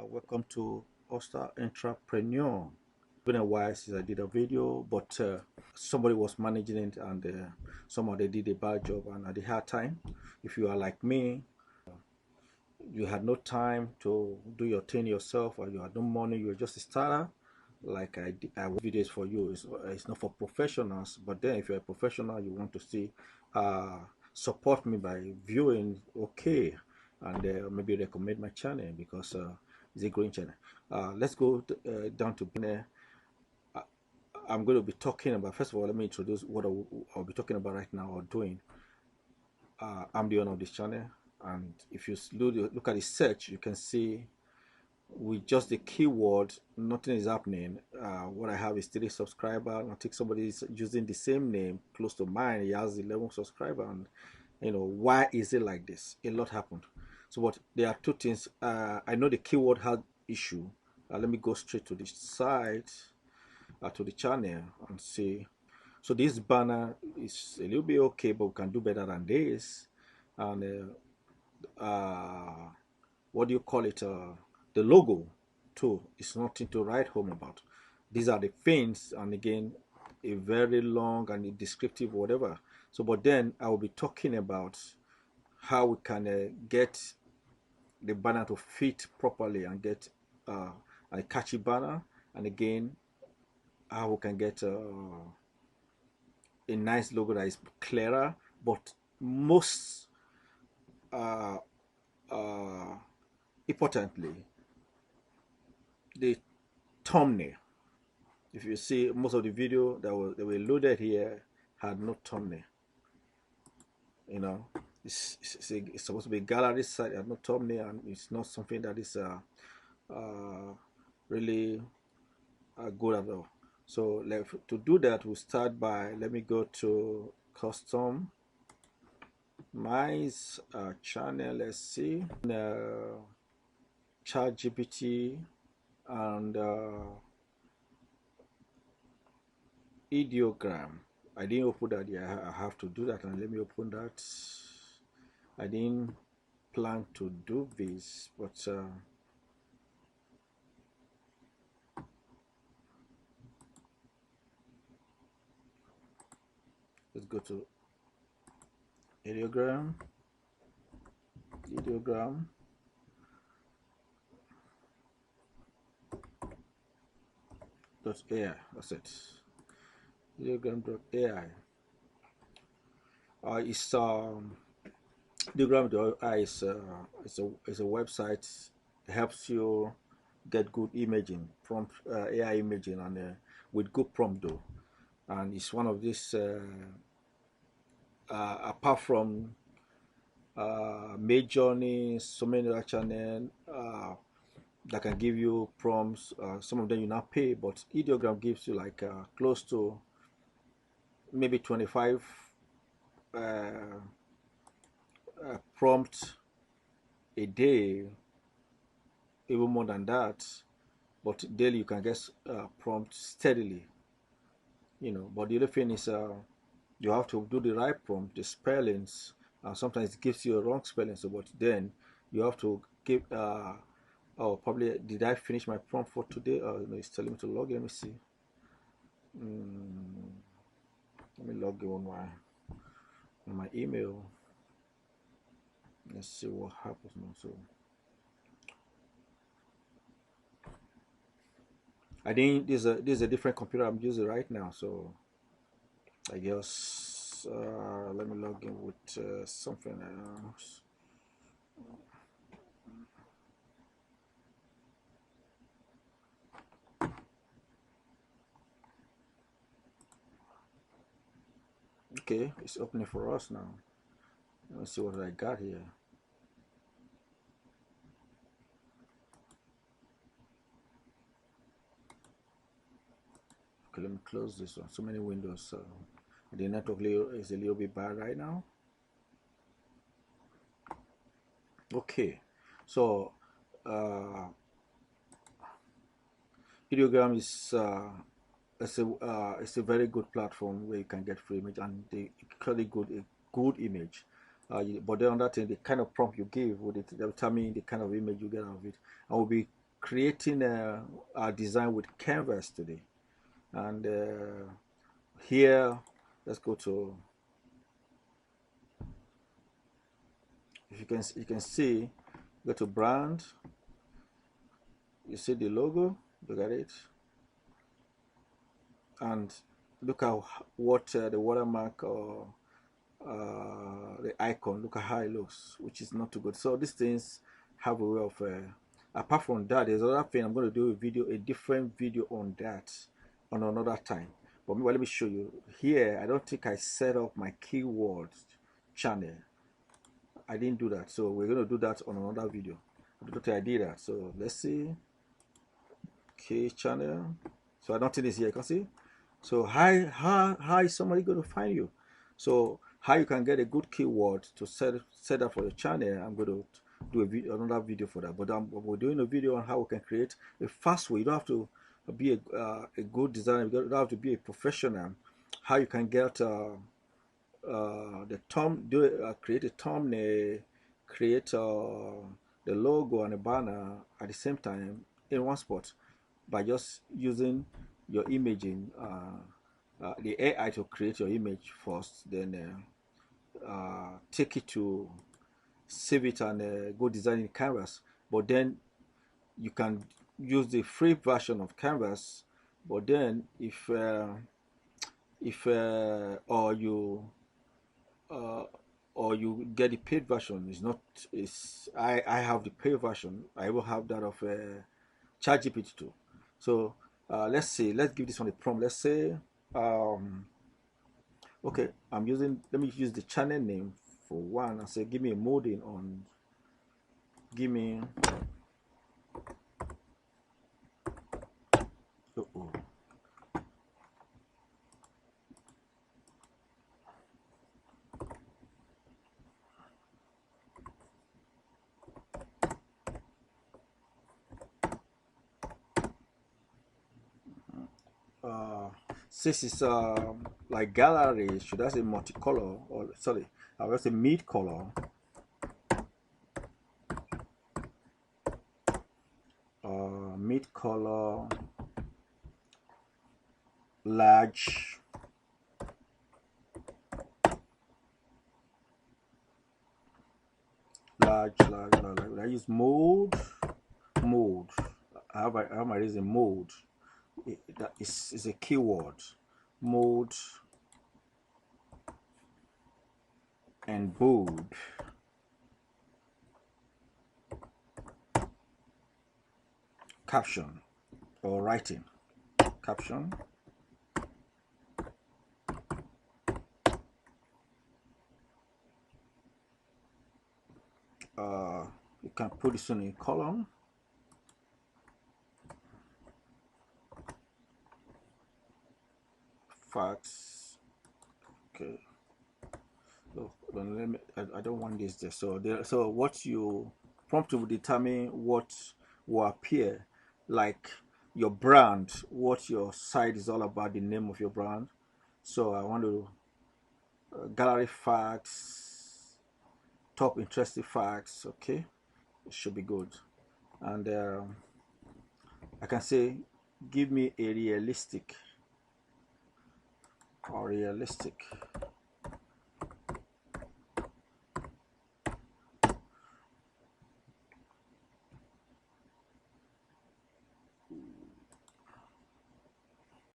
Welcome to Oster Entrepreneur. It's been a while since I did a video, but somebody was managing it and somehow they did a bad job and at the hard time. If you are like me, you had no time to do your thing yourself or you had no money, you were just a starter. Like I watch videos for you. It's not for professionals, but then if you're a professional, you want to see support me by viewing, okay, and maybe recommend my channel because it's a growing channel. Let's go down to I'm going to be talking about. First of all, let me introduce what I'll be talking about right now or doing. I'm the owner of this channel, and if you look at the search, you can see with just the keyword nothing is happening. What I have is 3 subscribers. I think somebody is using the same name close to mine. He has 11 subscribers, and why is it like this? A lot happened. So what there are two things. I know the keyword had issue. Let me go straight to the site, to the channel, and see. So this banner is a little bit okay, but we can do better than this. And what do you call it? The logo too is nothing to write home about. These are the things, and again, a very long and a descriptive whatever. So, but then I will be talking about how we can get the banner to fit properly and get a catchy banner, and again, how we can get a nice logo that is clearer, but most uh, uh, importantly, the thumbnail. If you see most of the video that were loaded here had no thumbnail. You know, it's supposed to be a gallery site, had no thumbnail, and it's not something that is really good at all. So to do that, we'll start by, let me go to custom my channel. Let's see, ChatGPT and ideogram. I didn't open that yet. I have to do that, and let me open that. I didn't plan to do this, but let's go to ideogram. Ideogram.ai. That's it. Ideogram.ai. It's Ideogram.ai is a website that helps you get good imaging, prompt AI imaging, and with good prompt though. And it's one of these apart from Midjourney, so many other channels that can give you prompts. Some of them you not pay, but Ideogram gives you like close to maybe 25 prompts a day, even more than that. But daily you can get prompts steadily, But the other thing is you have to do the right prompt, the spellings. Sometimes it gives you a wrong spelling, so but then you have to give oh, probably did I finish my prompt for today? No, it's telling me to log in. Let me see. Let me log in on my email. Let's see what happens now. So I think this is a different computer I'm using right now, so I guess let me log in with something else. Okay, it's opening for us now. Let's see what I got here. Okay, let me close this one. So many windows. So the network is a little bit bad right now. Okay, so Ideogram is it's a very good platform where you can get free image and the clearly good image. But then on that thing, the kind of prompt you give will determine the kind of image you get out of it. And will be creating a design with Canvas today. And here, let's go to, if you can see, go to brand, you see the logo, look at it, and look at what the watermark or the icon, look at how it looks, which is not too good. So these things have a way of apart from that, there's another thing. I'm going to do a different video on that on another time. But meanwhile, let me show you here. I don't think I set up my keywords channel. I didn't do that, so we're going to do that on another video. I don't think I did that. So let's see, key channel. So I don't think it's here. You can see. So how is somebody going to find you? So how you can get a good keyword to set up for your channel, I'm going to do another video for that. But we're doing a video on how we can create a fast way. You don't have to be a good designer. You don't have to be a professional. How you can get the create a thumbnail, create the logo and a banner at the same time in one spot by just using your imaging, the AI to create your image first, then take it to save it and go design in Canvas. But then you can use the free version of Canvas. But then if or you get the paid version, it's not. It's I have the paid version. I will have that of ChatGPT too. So let's see. Let's give this one a prompt. Let's say okay, let me use the channel name for one and say give me a modding on, give me since it's like gallery, should I say multicolor, or sorry, I will say mid color, mid color, large, large. I use mode. I have my reason mode. That is a keyword, mode and bold. Caption or writing. Caption. You can put this in a column. Facts. Okay. So let me, I don't want this there. So what you prompt will determine what will appear, like your brand, what your site is all about, the name of your brand. So I want to gallery facts, top interesting facts. Okay, it should be good. And I can say give me a realistic or realistic